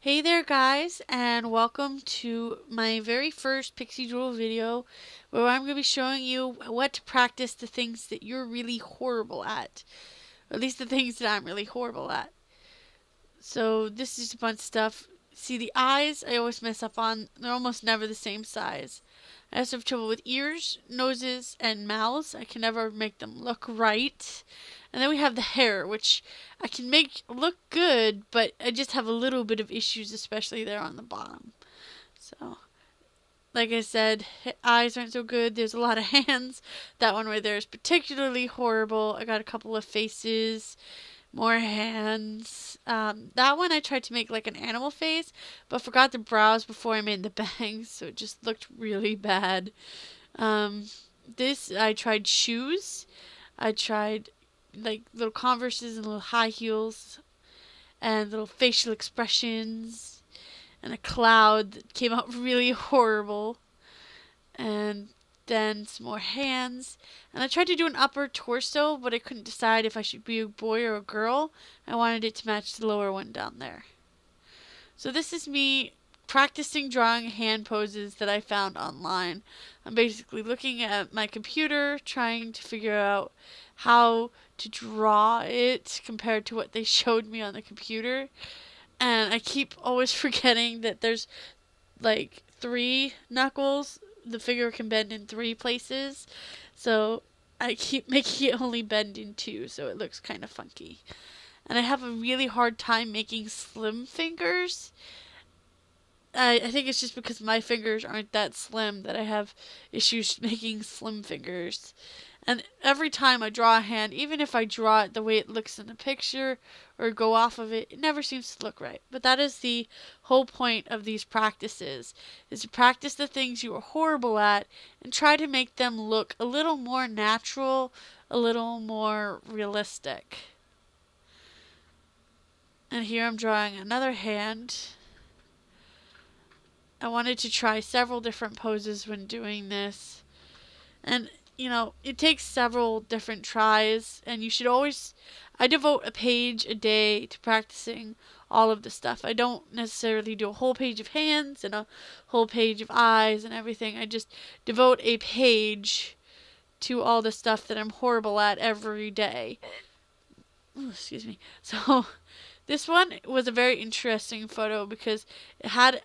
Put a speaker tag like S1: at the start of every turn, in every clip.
S1: Hey there guys, and welcome to my very first Pixie Doodle video where I'm going to be showing you what to practice the things that you're really horrible at. Or at least the things that I'm really horrible at. So this is a bunch of stuff. See, the eyes I always mess up on. They're almost never the same size. I also have trouble with ears, noses, and mouths. I can never make them look right. And then we have the hair, which I can make look good, but I just have a little bit of issues, especially there on the bottom. So, like I said, eyes aren't so good. There's a lot of hands. That one right there is particularly horrible. I got a couple of faces, more hands. That one I tried to make like an animal face, but forgot the brows before I made the bangs, so it just looked really bad. This, I tried shoes. I tried like little Converses and little high heels and little facial expressions and a cloud that came out really horrible. And then some more hands. And I tried to do an upper torso, but I couldn't decide if I should be a boy or a girl. I wanted it to match the lower one down there. So this is me practicing drawing hand poses that I found online. I'm basically looking at my computer, trying to figure out how to draw it compared to what they showed me on the computer. And I keep always forgetting that there's like 3 knuckles. The figure can bend in 3 places. So I keep making it only bend in 2, so it looks kind of funky. And I have a really hard time making slim fingers. I think it's just because my fingers aren't that slim that I have issues making slim fingers. And every time I draw a hand, even if I draw it the way it looks in the picture or go off of it, it never seems to look right. But that is the whole point of these practices, is to practice the things you are horrible at and try to make them look a little more natural, a little more realistic. And here I'm drawing another hand. I wanted to try several different poses when doing this. And, you know, it takes several different tries. And you should always... I devote a page a day to practicing all of the stuff. I don't necessarily do a whole page of hands and a whole page of eyes and everything. I just devote a page to all the stuff that I'm horrible at every day. Ooh, excuse me. So, this one was a very interesting photo because it had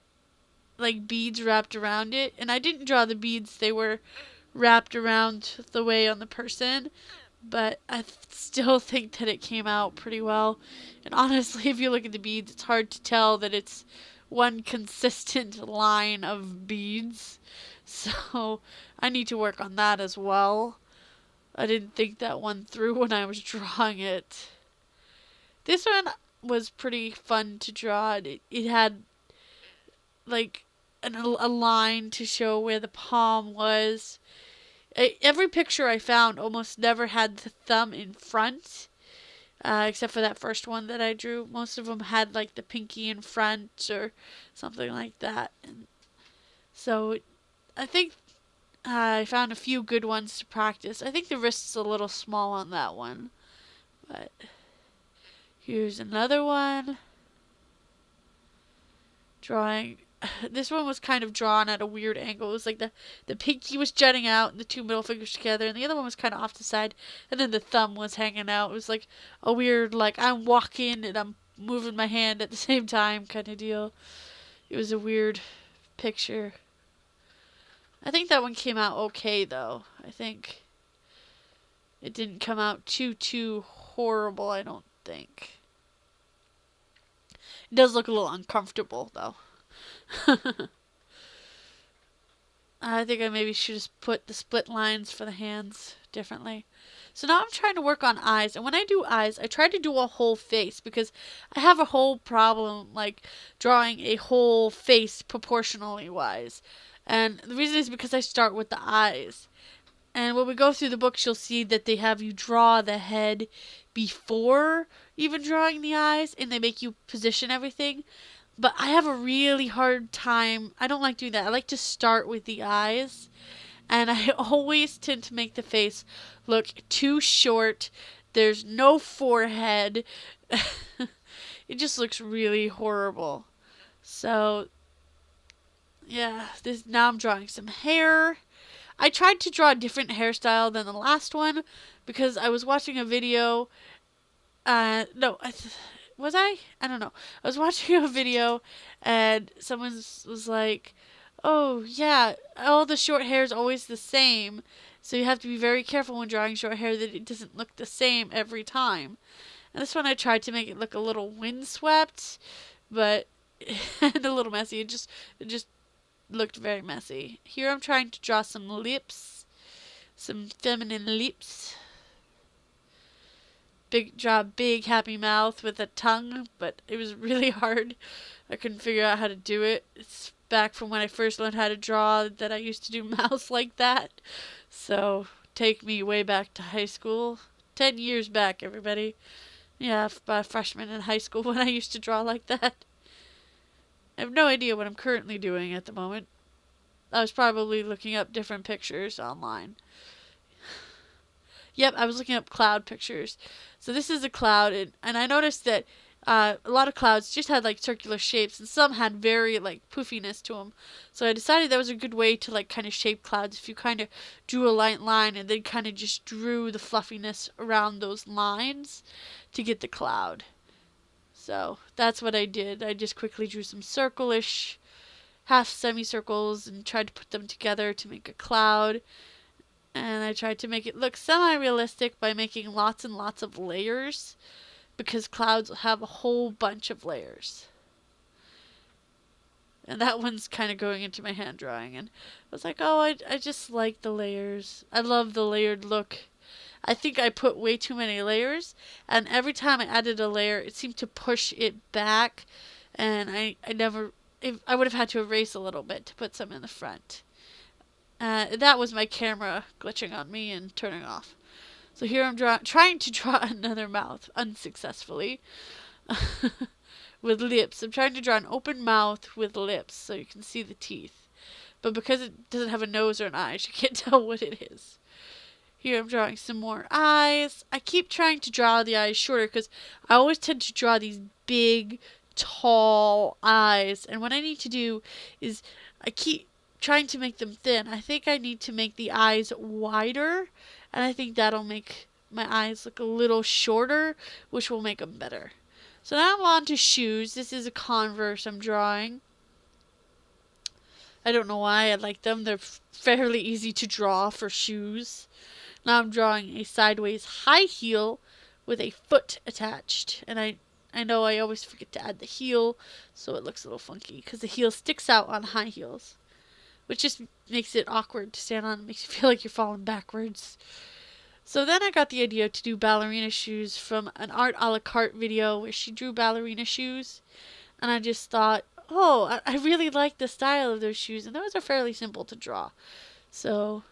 S1: like beads wrapped around it, and I didn't draw the beads, they were wrapped around the way on the person, but I still think that it came out pretty well. And honestly, if you look at the beads, it's hard to tell that it's one consistent line of beads, so I need to work on that as well. I didn't think that one through when I was drawing it. This one was pretty fun to draw. It had like a line to show where the palm was. Every picture I found almost never had the thumb in front, except for that first one that I drew. Most of them had like the pinky in front or something like that. And so I think I found a few good ones to practice. I think the wrist's a little small on that one. But here's another one. Drawing. This one was kind of drawn at a weird angle. It was like the pinky was jutting out and the 2 middle fingers together, and the other one was kind of off the side, and then the thumb was hanging out. It was like a weird, like, I'm walking and I'm moving my hand at the same time kind of deal. It was a weird picture. I think that one came out okay, though. I think it didn't come out too horrible, I don't think. It does look a little uncomfortable, though. I think I maybe should just put the split lines for the hands differently. So now I'm trying to work on eyes. And when I do eyes, I try to do a whole face because I have a whole problem like drawing a whole face proportionally wise. And the reason is because I start with the eyes. And when we go through the books, you'll see that they have you draw the head before even drawing the eyes, and they make you position everything. But I have a really hard time. I don't like doing that. I like to start with the eyes. And I always tend to make the face look too short. There's no forehead. It just looks really horrible. So yeah, this now I'm drawing some hair. I tried to draw a different hairstyle than the last one because I was watching a video. No, was I? I don't know. I was watching a video and someone was like, "Oh yeah, all the short hair is always the same, so you have to be very careful when drawing short hair that it doesn't look the same every time." And this one I tried to make it look a little windswept, but and a little messy. It just looked very messy. Here I'm trying to draw some lips, some feminine lips. Big happy mouth with a tongue, but it was really hard. I couldn't figure out how to do it. It's back from when I first learned how to draw that I used to do mouths like that. So take me way back to high school. 10 years back, everybody. Yeah, a freshman in high school when I used to draw like that. I have no idea what I'm currently doing at the moment. I was probably looking up different pictures online. Yep, I was looking up cloud pictures. So this is a cloud, and I noticed that a lot of clouds just had like circular shapes, and some had very like poofiness to them. So I decided that was a good way to like kind of shape clouds if you kind of drew a light line and then kind of just drew the fluffiness around those lines to get the cloud. So that's what I did. I just quickly drew some circle-ish half semicircles and tried to put them together to make a cloud. And I tried to make it look semi-realistic by making lots and lots of layers, because clouds have a whole bunch of layers. And that one's kind of going into my hand drawing, and I was like, oh, I just like the layers. I love the layered look. I think I put way too many layers, and every time I added a layer, it seemed to push it back, and I would have had to erase a little bit to put some in the front. That was my camera glitching on me and turning off. So here I'm trying to draw another mouth, unsuccessfully, with lips. I'm trying to draw an open mouth with lips so you can see the teeth. But because it doesn't have a nose or an eye, you can't tell what it is. Here I'm drawing some more eyes. I keep trying to draw the eyes shorter because I always tend to draw these big, tall eyes. And what I need to do is I keep trying to make them thin. I think I need to make the eyes wider, and I think that'll make my eyes look a little shorter, which will make them better. So now I'm on to shoes. This is a Converse I'm drawing. I don't know why I like them. They're fairly easy to draw for shoes. Now I'm drawing a sideways high heel with a foot attached, and I know I always forget to add the heel, so it looks a little funky because the heel sticks out on high heels, which just makes it awkward to stand on. It makes you feel like you're falling backwards. So then I got the idea to do ballerina shoes from an art a la carte video where she drew ballerina shoes. And I just thought, oh, I really like the style of those shoes. And those are fairly simple to draw. So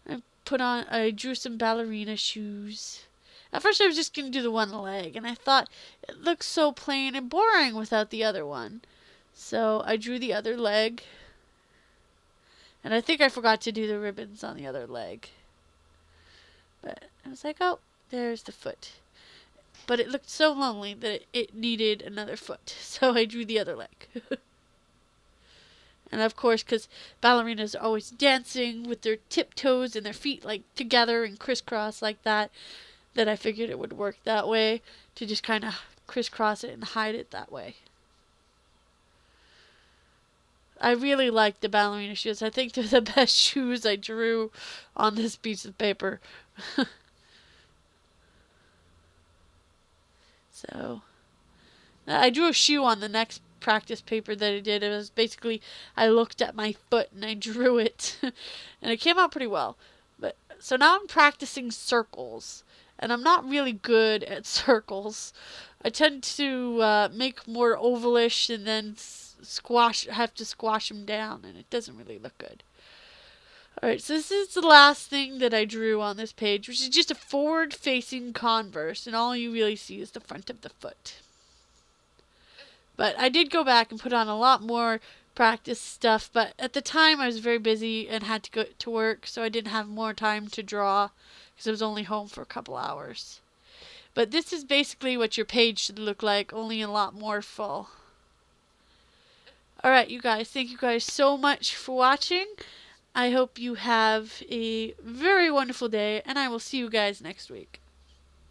S1: I drew some ballerina shoes. At first I was just going to do the one leg. And I thought it looks so plain and boring without the other one. So I drew the other leg. And I think I forgot to do the ribbons on the other leg. But I was like, oh, there's the foot. But it looked so lonely that it needed another foot. So I drew the other leg. And of course, because ballerinas are always dancing with their tiptoes and their feet like together and crisscross like that, I figured it would work that way, to just kind of crisscross it and hide it that way. I really like the ballerina shoes. I think they're the best shoes I drew on this piece of paper. So, I drew a shoe on the next practice paper that I did. It was basically, I looked at my foot and I drew it. And it came out pretty well. So now I'm practicing circles. And I'm not really good at circles. I tend to make more ovalish and then have to squash them down, and it doesn't really look good. Alright, so this is the last thing that I drew on this page, which is just a forward-facing Converse, and all you really see is the front of the foot. But I did go back and put on a lot more practice stuff, but at the time I was very busy and had to go to work, so I didn't have more time to draw because I was only home for a couple hours. But this is basically what your page should look like, only a lot more full. Alright, you guys, thank you guys so much for watching. I hope you have a very wonderful day, and I will see you guys next week.